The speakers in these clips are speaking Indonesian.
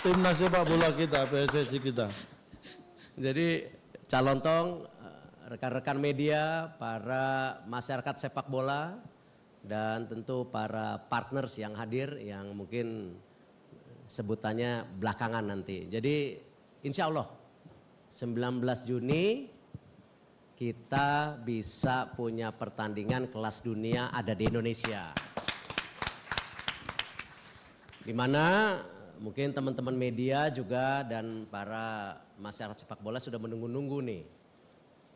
timnas sepak bola kita, PSSI kita. Jadi Calontong, rekan-rekan media, para masyarakat sepak bola, dan tentu para partners yang hadir yang mungkin sebutannya belakangan nanti. Jadi insya Allah 19 Juni kita bisa punya pertandingan kelas dunia ada di Indonesia. Di mana mungkin teman-teman media juga dan para masyarakat sepak bola sudah menunggu-nunggu nih.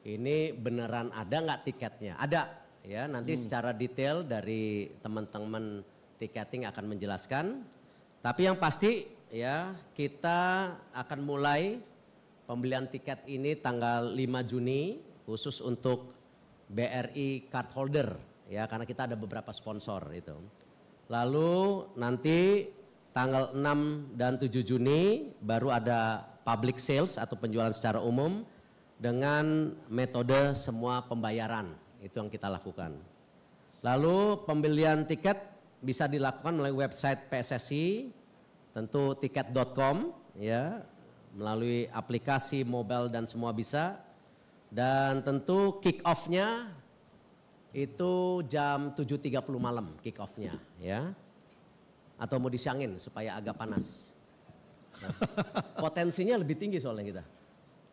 Ini beneran ada nggak tiketnya? Ada ya, nanti secara detail dari teman-teman tiketing akan menjelaskan. Tapi yang pasti ya kita akan mulai pembelian tiket ini tanggal 5 Juni khusus untuk BRI card holder ya, karena kita ada beberapa sponsor itu. Lalu nanti tanggal 6 dan 7 Juni baru ada public sales atau penjualan secara umum dengan metode semua pembayaran, itu yang kita lakukan. Lalu pembelian tiket bisa dilakukan melalui website PSSI, tentu tiket.com ya, melalui aplikasi mobile dan semua bisa. Dan tentu kick off-nya itu jam 7.30 malam kick off-nya ya. Atau mau disiangin supaya agak panas. Nah, potensinya lebih tinggi soalnya kita.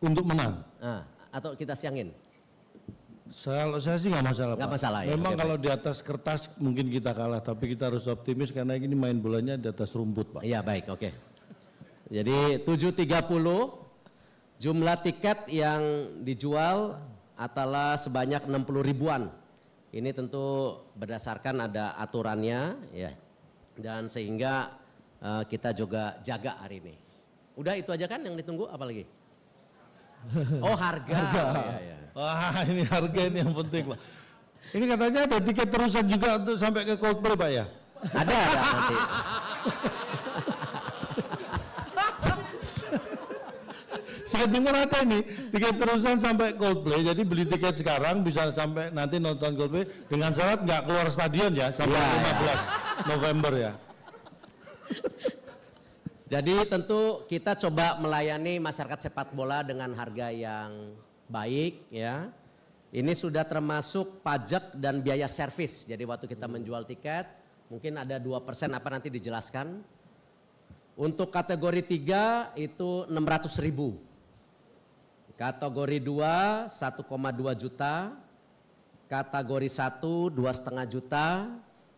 Untuk menang? Nah, atau kita siangin? Kalau saya sih nggak masalah. Nggak masalah ya. Memang kalau di atas kertas mungkin kita kalah, tapi kita harus optimis karena ini main bolanya di atas rumput, Pak. Iya baik, oke. Jadi 7.30 jumlah tiket yang dijual adalah sebanyak 60 ribuan. Ini tentu berdasarkan ada aturannya ya. Dan sehingga kita juga jaga hari ini. Udah itu aja kan yang ditunggu, apa lagi? Oh harga. Ya. Wah ini harga ini yang penting Pak. Ini katanya ada tiket terusan juga untuk sampai ke Coldplay Pak ya? Ada nanti. Saya dengar ada nih tiket terusan sampai Coldplay, jadi beli tiket sekarang bisa sampai nanti nonton Coldplay dengan syarat nggak keluar stadion ya sampai 15 November ya. Jadi tentu kita coba melayani masyarakat sepak bola dengan harga yang baik ya. Ini sudah termasuk pajak dan biaya servis. Jadi waktu kita menjual tiket mungkin ada 2% apa nanti dijelaskan. Untuk kategori 3 itu 600.000. Kategori 2 1,2 juta. Kategori 1 2,5 juta.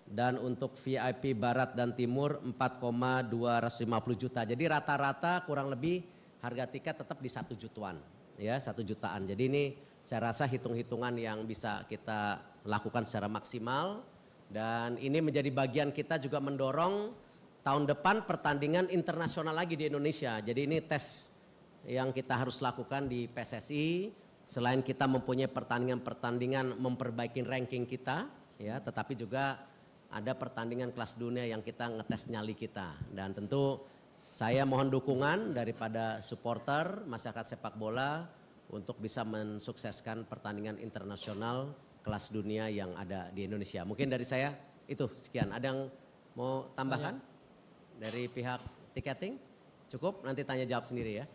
Dan untuk VIP Barat dan Timur 4,250 juta. Jadi rata-rata kurang lebih harga tiket tetap di 1 jutaan. Ya 1 jutaan. Jadi ini saya rasa hitung-hitungan yang bisa kita lakukan secara maksimal. Dan ini menjadi bagian kita juga mendorong tahun depan pertandingan internasional lagi di Indonesia. Jadi ini tes yang kita harus lakukan di PSSI. Selain kita mempunyai pertandingan-pertandingan memperbaiki ranking kita. Ya, tetapi juga ada pertandingan kelas dunia yang kita ngetes nyali kita. Dan tentu saya mohon dukungan daripada supporter masyarakat sepak bola untuk bisa mensukseskan pertandingan internasional kelas dunia yang ada di Indonesia. Mungkin dari saya itu sekian. Ada yang mau tambahkan dari pihak tiketing? Cukup, nanti tanya jawab sendiri ya.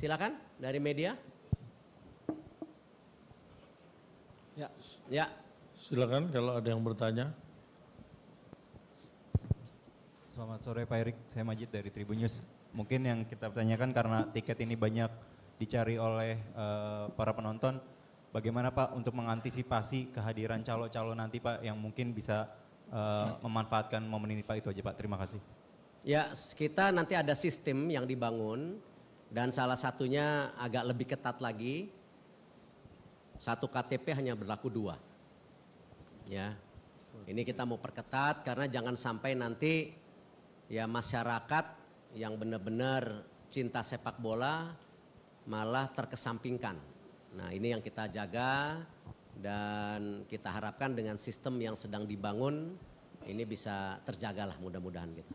Silakan dari media. Ya. Silakan kalau ada yang bertanya. Selamat sore Pak Erik, saya Majid dari Tribun News. Mungkin yang kita pertanyakan karena tiket ini banyak dicari oleh para penonton, bagaimana Pak untuk mengantisipasi kehadiran calo-calo nanti Pak yang mungkin bisa memanfaatkan momen ini Pak, itu aja Pak, terima kasih. Ya, kita nanti ada sistem yang dibangun dan salah satunya agak lebih ketat lagi. 1 KTP hanya berlaku 2. Ya. Ini kita mau perketat karena jangan sampai nanti ya masyarakat yang benar-benar cinta sepak bola malah terkesampingkan. Nah, ini yang kita jaga dan kita harapkan dengan sistem yang sedang dibangun ini bisa terjagalah mudah-mudahan gitu.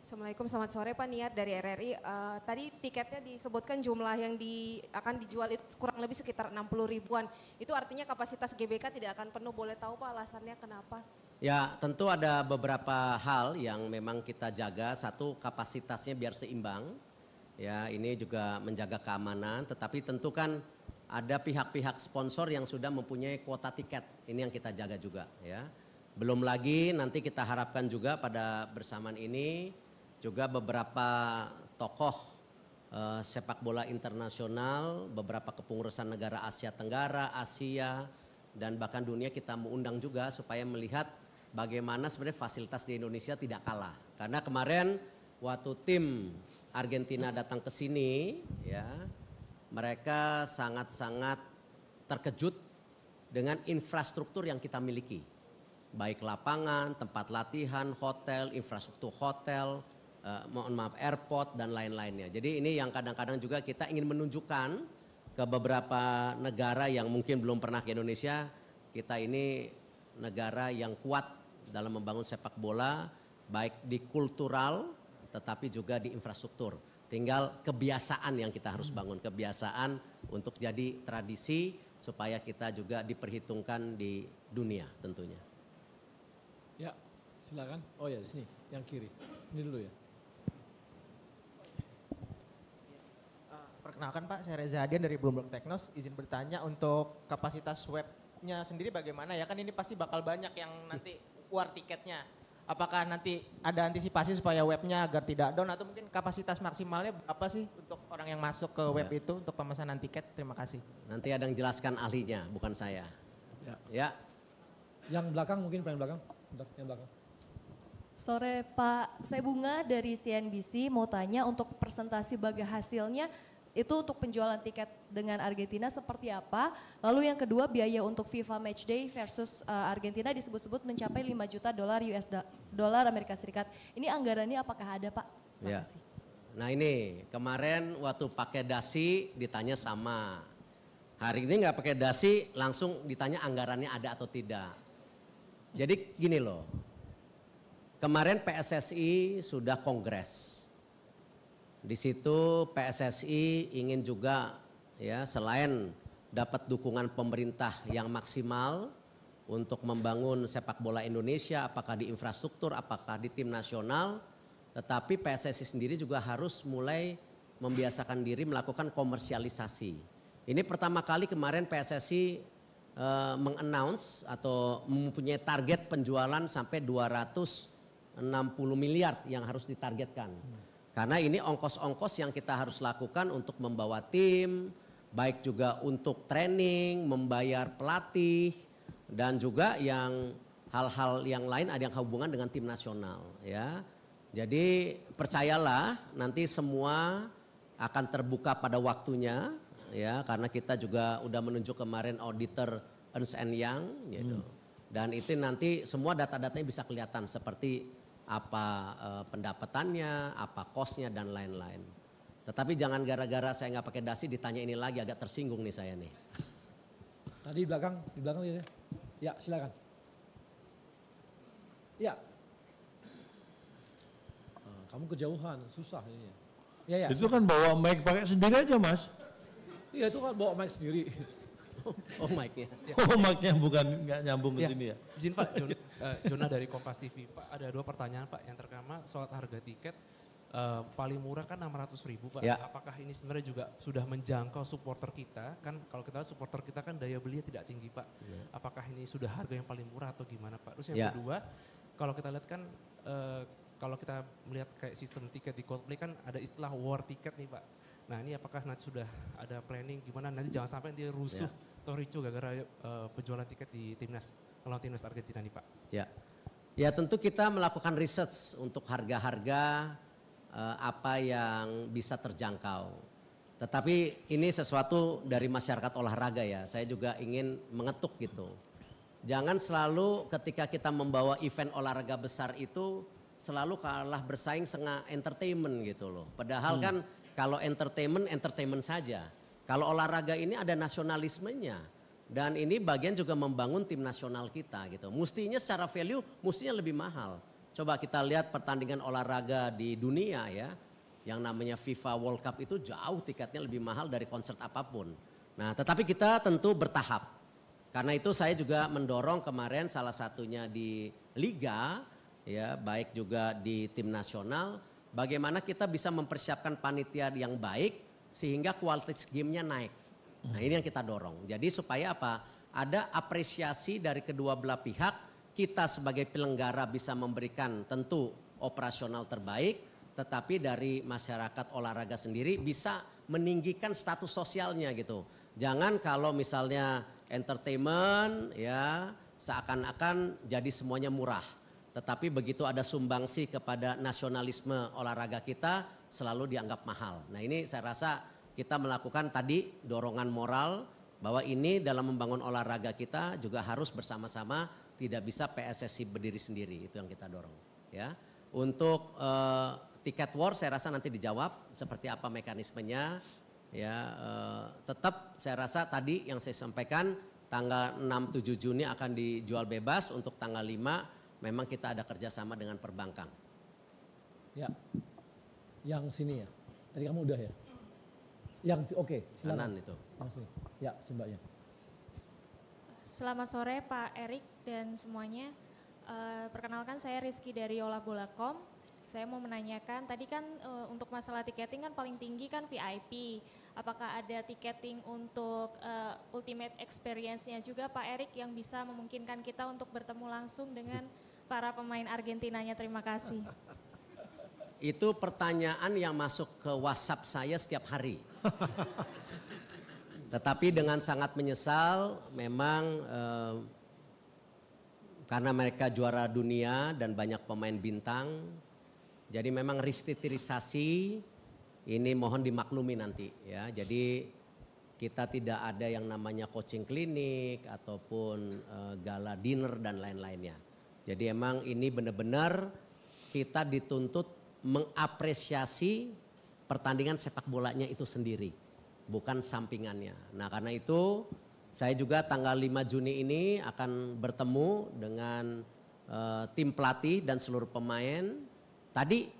Assalamualaikum, selamat sore Pak, Niat dari RRI. Tadi tiketnya disebutkan jumlah yang akan dijual itu kurang lebih sekitar 60 ribuan. Itu artinya kapasitas GBK tidak akan penuh, boleh tahu Pak alasannya kenapa? Ya tentu ada beberapa hal yang memang kita jaga. Satu, kapasitasnya biar seimbang. Ya ini juga menjaga keamanan, tetapi tentu kan ada pihak-pihak sponsor yang sudah mempunyai kuota tiket. Ini yang kita jaga juga ya. Belum lagi nanti kita harapkan juga pada bersamaan ini juga beberapa tokoh sepak bola internasional, beberapa kepengurusan negara Asia Tenggara, Asia, dan bahkan dunia kita mengundang juga supaya melihat bagaimana sebenarnya fasilitas di Indonesia tidak kalah. Karena kemarin waktu tim Argentina datang ke sini, ya mereka sangat-sangat terkejut dengan infrastruktur yang kita miliki. Baik lapangan, tempat latihan, hotel, infrastruktur hotel, airport dan lain-lainnya. Jadi ini yang kadang-kadang juga kita ingin menunjukkan ke beberapa negara yang mungkin belum pernah ke Indonesia. Kita ini negara yang kuat dalam membangun sepak bola, baik di kultural tetapi juga di infrastruktur. Tinggal kebiasaan yang kita harus bangun, kebiasaan untuk jadi tradisi supaya kita juga diperhitungkan di dunia tentunya. Ya, silakan. Oh ya, di sini, yang kiri. Ini dulu ya. Perkenalkan Pak, saya Reza Hadian dari Bloomberg Technos. Izin bertanya untuk kapasitas webnya sendiri bagaimana ya? Kan ini pasti bakal banyak yang nanti war tiketnya. Apakah nanti ada antisipasi supaya webnya agar tidak down atau mungkin kapasitas maksimalnya berapa sih untuk orang yang masuk ke web itu untuk pemesanan tiket? Terima kasih. Nanti ada yang jelaskan ahlinya, bukan saya. Ya. Yang belakang mungkin paling belakang. Bentar, yang belakang. Sore Pak, saya Bunga dari CNBC mau tanya untuk presentasi baga hasilnya itu untuk penjualan tiket dengan Argentina seperti apa? Lalu yang kedua biaya untuk FIFA Matchday versus Argentina disebut-sebut mencapai 5 juta dolar Amerika Serikat. Ini anggarannya apakah ada Pak? Ya. Nah ini kemarin waktu pakai dasi ditanya sama. Hari ini nggak pakai dasi langsung ditanya anggarannya ada atau tidak. Jadi gini loh, kemarin PSSI sudah kongres. Di situ PSSI ingin juga ya selain dapat dukungan pemerintah yang maksimal untuk membangun sepak bola Indonesia, apakah di infrastruktur, apakah di tim nasional, tetapi PSSI sendiri juga harus mulai membiasakan diri melakukan komersialisasi. Ini pertama kali kemarin PSSI mengannounce atau mempunyai target penjualan sampai 260 miliar yang harus ditargetkan. Karena ini ongkos-ongkos yang kita harus lakukan untuk membawa tim, baik juga untuk training, membayar pelatih, dan juga yang hal-hal yang lain ada yang hubungan dengan tim nasional. Ya, jadi percayalah nanti semua akan terbuka pada waktunya, ya karena kita juga udah menunjuk kemarin auditor Ernst & Young, gitu. Dan itu nanti semua data-datanya bisa kelihatan seperti apa pendapatannya, apa kosnya dan lain-lain. Tetapi jangan gara-gara saya nggak pakai dasi ditanya ini lagi, agak tersinggung nih saya nih. Tadi di belakang ya. Ya silakan. Ya. Kamu kejauhan, susah ini. Ya. Itu kan bawa mic pakai sendiri aja Mas. Iya itu kan bawa mic sendiri. Oh mic-nya. Oh mic-nya bukan nggak nyambung ke sini ya. Izin Pak, Jona dari Kompas TV. Pak ada 2 pertanyaan Pak. Yang pertama soal harga tiket paling murah kan 600.000 Pak. Ya. Apakah ini sebenarnya juga sudah menjangkau supporter kita? Kan kalau kita lihat supporter kita kan daya belinya tidak tinggi Pak. Ya. Apakah ini sudah harga yang paling murah atau gimana Pak? Terus yang kedua, kalau kita lihat kan kalau kita melihat kayak sistem tiket di Coldplay kan ada istilah war tiket nih Pak. Nah ini apakah nanti sudah ada planning gimana nanti jangan sampai dia rusuh atau ricu gara-gara penjualan tiket di timnas melawan timnas Argentina nih Pak. Ya tentu kita melakukan research untuk harga-harga apa yang bisa terjangkau. Tetapi ini sesuatu dari masyarakat olahraga ya, saya juga ingin mengetuk gitu. Jangan selalu ketika kita membawa event olahraga besar itu selalu kalah bersaing setengah entertainment gitu loh. Padahal kan kalau entertainment saja. Kalau olahraga ini ada nasionalismenya. Dan ini bagian juga membangun tim nasional kita gitu. Mestinya secara value mestinya lebih mahal. Coba kita lihat pertandingan olahraga di dunia ya. Yang namanya FIFA World Cup itu jauh tiketnya lebih mahal dari konser apapun. Nah tetapi kita tentu bertahap. Karena itu saya juga mendorong kemarin salah satunya di Liga, ya baik juga di tim nasional. Bagaimana kita bisa mempersiapkan panitia yang baik sehingga kualitas gamenya naik. Nah ini yang kita dorong. Jadi supaya apa? Ada apresiasi dari kedua belah pihak. Kita sebagai penyelenggara bisa memberikan tentu operasional terbaik. Tetapi dari masyarakat olahraga sendiri bisa meninggikan status sosialnya gitu. Jangan kalau misalnya entertainment ya seakan-akan jadi semuanya murah. Tetapi begitu ada sumbangsi kepada nasionalisme olahraga kita selalu dianggap mahal. Nah ini saya rasa kita melakukan tadi dorongan moral bahwa ini dalam membangun olahraga kita juga harus bersama-sama, tidak bisa PSSI berdiri sendiri, itu yang kita dorong ya. Untuk tiket war saya rasa nanti dijawab seperti apa mekanismenya ya. Tetap saya rasa tadi yang saya sampaikan tanggal 6-7 Juni akan dijual bebas, untuk tanggal 5 memang kita ada kerjasama dengan perbankan. Ya, yang sini ya, tadi kamu udah ya? Yang oke, silakan. Kanan itu. Yang sini, ya si mbaknya. Selamat sore Pak Erik dan semuanya. Perkenalkan saya Rizky dari Olabola.com. Saya mau menanyakan, tadi kan untuk masalah tiketing kan paling tinggi kan VIP. Apakah ada tiketing untuk ultimate experience-nya juga Pak Erik yang bisa memungkinkan kita untuk bertemu langsung dengan para pemain Argentinanya? Terima kasih. Itu pertanyaan yang masuk ke WhatsApp saya setiap hari. Tetapi dengan sangat menyesal memang karena mereka juara dunia dan banyak pemain bintang. Jadi memang restrukturisasi ini mohon dimaklumi nanti ya. Jadi kita tidak ada yang namanya coaching klinik ataupun gala dinner dan lain-lainnya. Jadi emang ini benar-benar kita dituntut mengapresiasi pertandingan sepak bolanya itu sendiri, bukan sampingannya. Nah karena itu saya juga tanggal 5 Juni ini akan bertemu dengan tim pelatih dan seluruh pemain. Tadi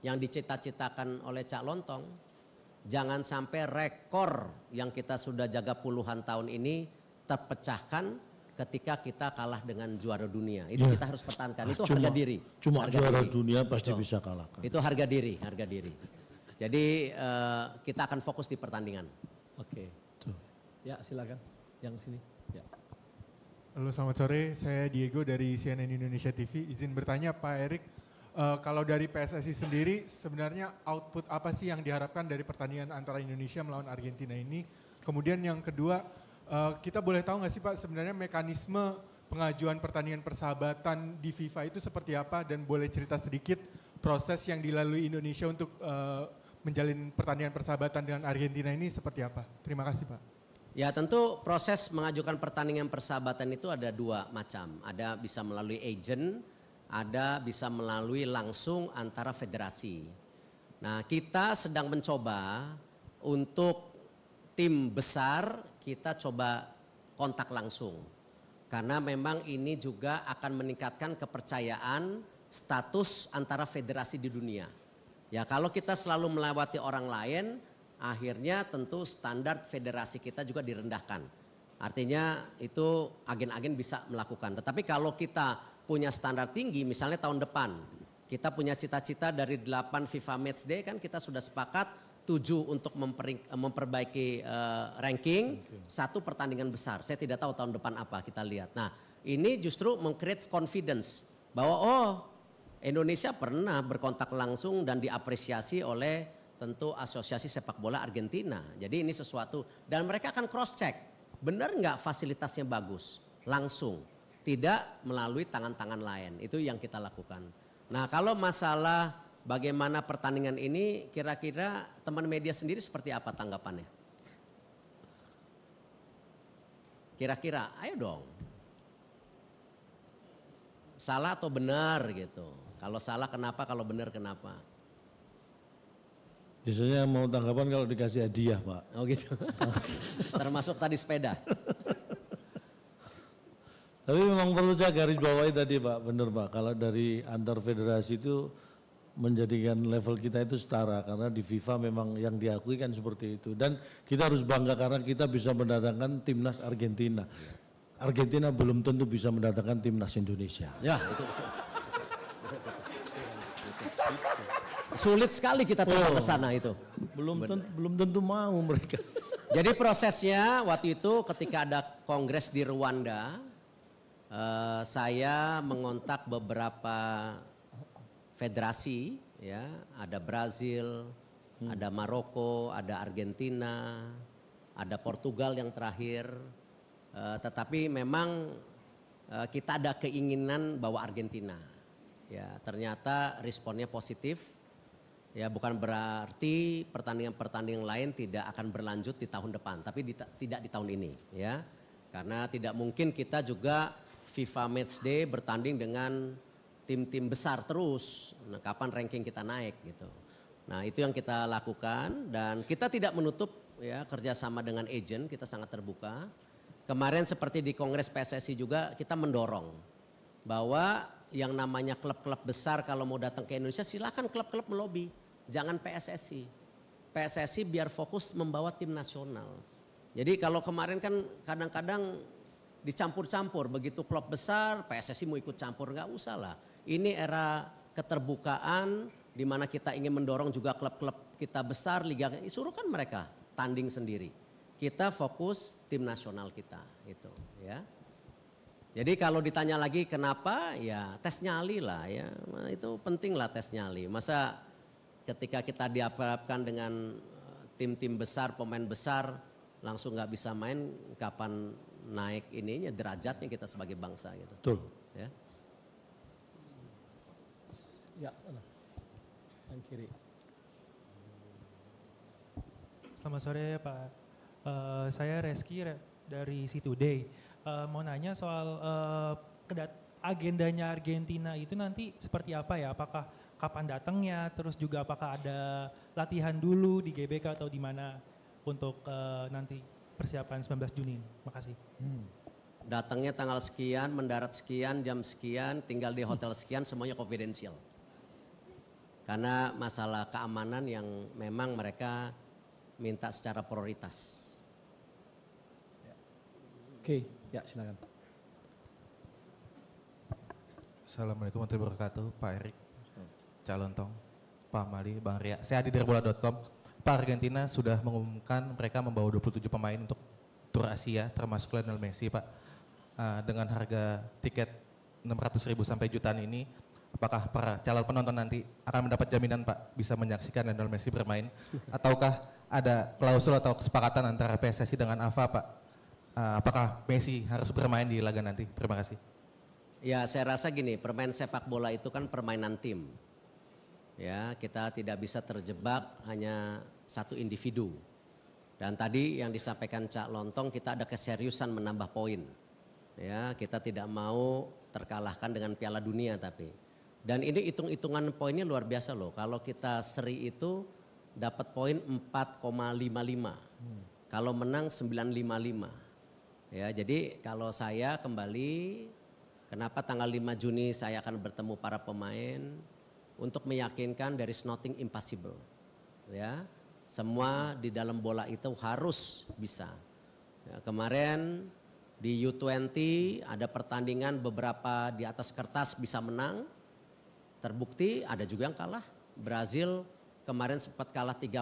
yang dicita-citakan oleh Cak Lontong, jangan sampai rekor yang kita sudah jaga puluhan tahun ini terpecahkan ketika kita kalah dengan juara dunia. Itu kita harus pertahankan, itu harga diri. Cuma harga juara diri. dunia pasti bisa kalahkan. Itu harga diri, harga diri. Jadi kita akan fokus di pertandingan. Oke. Ya silakan, yang sini. Ya. Halo selamat sore, saya Diego dari CNN Indonesia TV. Izin bertanya Pak Erik, kalau dari PSSI sendiri sebenarnya output apa sih yang diharapkan dari pertandingan antara Indonesia melawan Argentina ini? Kemudian yang kedua, kita boleh tahu nggak sih Pak sebenarnya mekanisme pengajuan pertandingan persahabatan di FIFA itu seperti apa? Dan boleh cerita sedikit proses yang dilalui Indonesia untuk menjalin pertandingan persahabatan dengan Argentina ini seperti apa? Terima kasih Pak. Ya tentu proses mengajukan pertandingan persahabatan itu ada dua macam. Ada bisa melalui agent, ada bisa melalui langsung antara federasi. Nah kita sedang mencoba untuk tim besar kita coba kontak langsung. Karena memang ini juga akan meningkatkan kepercayaan status antara federasi di dunia. Ya kalau kita selalu melewati orang lain, akhirnya tentu standar federasi kita juga direndahkan. Artinya itu agen-agen bisa melakukan. Tetapi kalau kita punya standar tinggi, misalnya tahun depan kita punya cita-cita dari 8 FIFA Matchday kan kita sudah sepakat 7 untuk memperbaiki ranking, 1 pertandingan besar. Saya tidak tahu tahun depan apa, kita lihat. Nah ini justru meng-create confidence bahwa oh Indonesia pernah berkontak langsung dan diapresiasi oleh tentu Asosiasi Sepak Bola Argentina. Jadi ini sesuatu dan mereka akan cross check, benar nggak fasilitasnya bagus, langsung. Tidak melalui tangan-tangan lain, itu yang kita lakukan. Nah kalau masalah bagaimana pertandingan ini, kira-kira teman media sendiri seperti apa tanggapannya? Kira-kira, ayo dong. Salah atau benar gitu. Kalau salah kenapa, kalau benar kenapa? Biasanya mau tanggapan kalau dikasih hadiah Pak. Oh gitu, termasuk tadi sepeda. Tapi memang perlu saya garis bawahi tadi Pak, benar Pak. Kalau dari antar federasi itu menjadikan level kita itu setara karena di FIFA memang yang diakui kan seperti itu. Dan kita harus bangga karena kita bisa mendatangkan timnas Argentina. Argentina belum tentu bisa mendatangkan timnas Indonesia. Ya, itu. Sulit sekali kita terbang ke sana itu. Belum tentu mau mereka. Jadi prosesnya waktu itu ketika ada kongres di Rwanda, saya mengontak beberapa federasi, ya, ada Brazil, ada Maroko, ada Argentina, ada Portugal yang terakhir. Tetapi memang kita ada keinginan bawa Argentina. Ya, ternyata responnya positif. Ya, bukan berarti pertandingan-pertandingan lain tidak akan berlanjut di tahun depan, tapi tidak di tahun ini, ya. Karena tidak mungkin kita juga FIFA Matchday bertanding dengan tim-tim besar terus. Nah, kapan ranking kita naik gitu. Nah, itu yang kita lakukan dan kita tidak menutup ya kerjasama dengan agent, kita sangat terbuka. Kemarin seperti di Kongres PSSI juga kita mendorong bahwa yang namanya klub-klub besar kalau mau datang ke Indonesia silakan klub-klub melobi. Jangan PSSI. PSSI biar fokus membawa tim nasional. Jadi kalau kemarin kan kadang-kadang dicampur-campur. Begitu klub besar PSSI mau ikut campur, nggak usah lah. Ini era keterbukaan di mana kita ingin mendorong juga klub-klub kita besar, liga, suruhkan mereka tanding sendiri. Kita fokus tim nasional kita itu ya. Jadi kalau ditanya lagi kenapa ya tes nyali lah ya. Nah, itu penting lah tes nyali. Masa ketika kita dihadapkan dengan tim-tim besar, pemain besar langsung nggak bisa main, kapan naik ininya derajatnya kita sebagai bangsa gitu. Betul. Ya. Ya, sana. Yang kiri. Selamat sore Pak. Saya Reski dari C2Day. Mau nanya soal agendanya Argentina itu nanti seperti apa ya? Apakah kapan datangnya? Terus juga apakah ada latihan dulu di GBK atau di mana untuk nanti persiapan 19 Juni? Makasih. Datangnya tanggal sekian, mendarat sekian, jam sekian, tinggal di hotel sekian, semuanya confidential. Karena masalah keamanan yang memang mereka minta secara prioritas. Oke, ya silakan. Assalamualaikum warahmatullahi wabarakatuh, Pak Erik, Cak Lontong, Pak Mali, Bang Ria. Saya Adi dari bola.com. Pak, Argentina sudah mengumumkan mereka membawa 27 pemain untuk tur Asia, termasuk Lionel Messi, Pak. Dengan harga tiket 600.000 sampai jutaan ini, apakah para calon penonton nanti akan mendapat jaminan Pak bisa menyaksikan Lionel Messi bermain? Ataukah ada klausul atau kesepakatan antara PSSI dengan AFA, Pak? Apakah Messi harus bermain di laga nanti? Terima kasih. Ya, saya rasa gini, permain sepak bola itu kan permainan tim. Ya, kita tidak bisa terjebak hanya satu individu. Dan tadi yang disampaikan Cak Lontong, kita ada keseriusan menambah poin. Ya, kita tidak mau terkalahkan dengan Piala Dunia tapi. Dan ini hitung-hitungan poinnya luar biasa loh. Kalau kita seri itu dapat poin 4,55. Kalau menang 9,55. Ya, jadi kalau saya kembali, kenapa tanggal 5 Juni saya akan bertemu para pemain untuk meyakinkan there is nothing impossible. Ya, semua di dalam bola itu harus bisa. Ya, kemarin di U20 ada pertandingan beberapa di atas kertas bisa menang, terbukti ada juga yang kalah. Brazil kemarin sempat kalah 3-0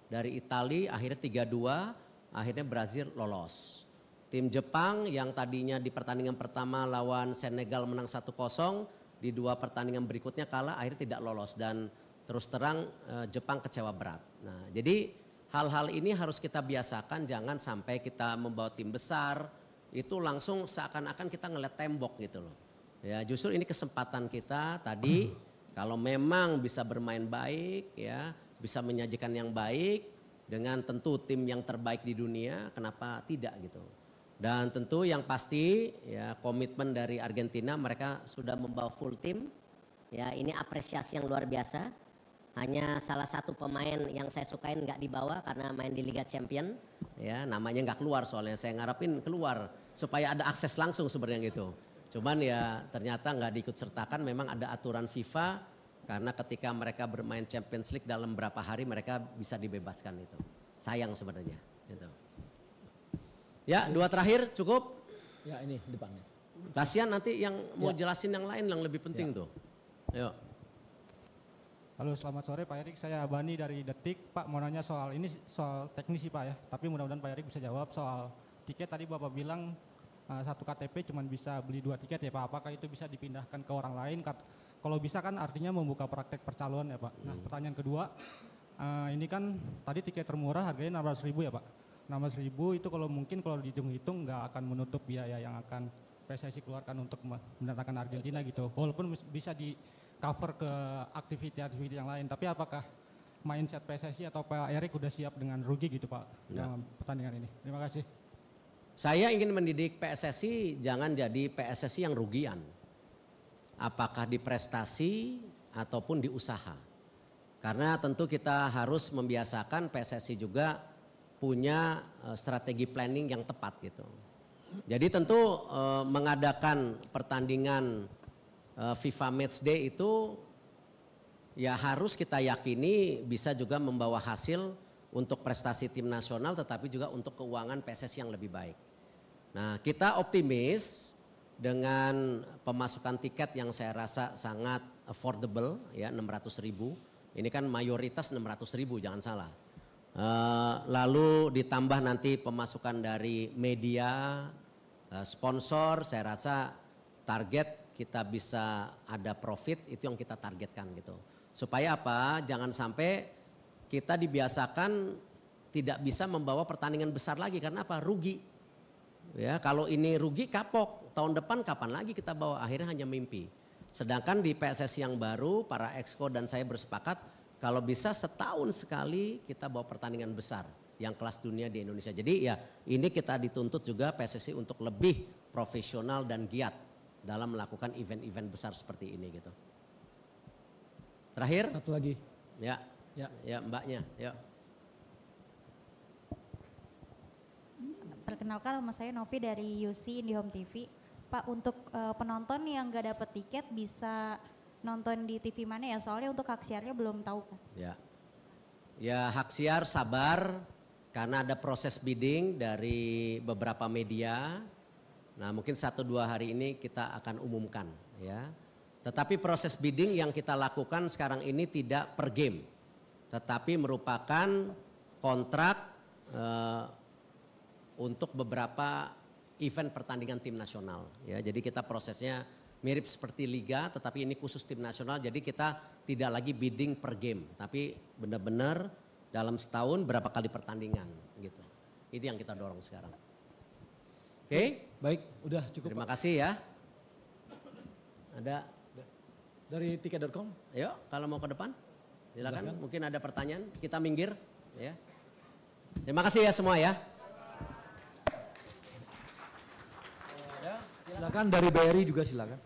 dari Italia, akhirnya 3-2, akhirnya Brazil lolos. Tim Jepang yang tadinya di pertandingan pertama lawan Senegal menang 1-0, di 2 pertandingan berikutnya kalah, akhirnya tidak lolos dan terus terang Jepang kecewa berat. Nah, jadi hal-hal ini harus kita biasakan, jangan sampai kita membawa tim besar itu langsung seakan-akan kita ngeliat tembok gitu loh. Ya, justru ini kesempatan kita tadi kalau memang bisa bermain baik ya, bisa menyajikan yang baik dengan tentu tim yang terbaik di dunia, kenapa tidak gitu. Dan tentu yang pasti ya komitmen dari Argentina, mereka sudah membawa full tim. Ya, ini apresiasi yang luar biasa. hanya salah satu pemain yang saya sukain nggak dibawa karena main di Liga Champion. Ya, namanya nggak keluar soalnya saya ngarepin keluar supaya ada akses langsung sebenarnya gitu. Cuman ya ternyata nggak diikut sertakan, memang ada aturan FIFA karena ketika mereka bermain Champions League dalam berapa hari mereka bisa dibebaskan itu. Sayang sebenarnya gitu. Ya, 2 terakhir cukup? Ya, ini depannya. Kasihan nanti yang mau jelasin yang lain yang lebih penting tuh. Yuk. Halo, selamat sore Pak Erik. Saya Abani dari Detik. Pak, mau nanya soal ini, soal teknis sih Pak ya. Tapi mudah-mudahan Pak Erik bisa jawab soal tiket. Tadi Bapak bilang satu KTP cuma bisa beli 2 tiket ya Pak. Apakah itu bisa dipindahkan ke orang lain? Kalau bisa kan artinya membuka praktek percaloan ya Pak. Nah, pertanyaan kedua, ini kan tadi tiket termurah harganya 16.000 ya Pak. 16.000 itu kalau mungkin kalau dihitung-hitung nggak akan menutup biaya yang akan PSSI keluarkan untuk mendatangkan Argentina gitu. Walaupun bisa di cover ke aktiviti-aktiviti yang lain. Tapi apakah mindset PSSI atau Pak Erik udah siap dengan rugi gitu Pak dalam pertandingan ini? Terima kasih. Saya ingin mendidik PSSI jangan jadi PSSI yang rugian. Apakah di prestasi ataupun di usaha. Karena tentu kita harus membiasakan PSSI juga punya strategi planning yang tepat gitu. Jadi tentu mengadakan pertandingan FIFA Matchday itu ya harus kita yakini bisa juga membawa hasil untuk prestasi tim nasional tetapi juga untuk keuangan PSSI yang lebih baik. Nah, kita optimis dengan pemasukan tiket yang saya rasa sangat affordable ya 600.000. Ini kan mayoritas 600.000 jangan salah. Lalu ditambah nanti pemasukan dari media, sponsor, saya rasa target kita bisa ada profit itu yang kita targetkan gitu. Supaya apa? Jangan sampai kita dibiasakan tidak bisa membawa pertandingan besar lagi karena apa? Rugi. Ya, kalau ini rugi kapok. Tahun depan kapan lagi kita bawa? Akhirnya hanya mimpi. Sedangkan di PSSI yang baru para exco dan saya bersepakat kalau bisa setahun sekali kita bawa pertandingan besar yang kelas dunia di Indonesia. Jadi ya ini kita dituntut juga PSSI untuk lebih profesional dan giat dalam melakukan event-event besar seperti ini gitu. Terakhir? Satu lagi. Ya, ya Mbaknya. Ya. Perkenalkan nama saya Novi dari UC IndiHome TV. Pak, untuk penonton yang gak dapat tiket bisa nonton di TV mana ya? Soalnya untuk hak siarnya belum tahu. Ya, ya hak siar sabar karena ada proses bidding dari beberapa media. Nah mungkin 1-2 hari ini kita akan umumkan ya. Tetapi proses bidding yang kita lakukan sekarang ini tidak per game. Tetapi merupakan kontrak untuk beberapa event pertandingan tim nasional. Ya, jadi kita prosesnya mirip seperti liga tetapi ini khusus tim nasional. Jadi kita tidak lagi bidding per game. Tapi benar-benar dalam setahun berapa kali pertandingan gitu. Itu yang kita dorong sekarang. Oke, baik, udah cukup. Terima kasih ya. Ada dari tiket.com? Ayo, kalau mau ke depan, silakan. Mungkin ada pertanyaan, kita minggir. Ya. Terima kasih ya semua ya. Silakan dari BRI juga silakan.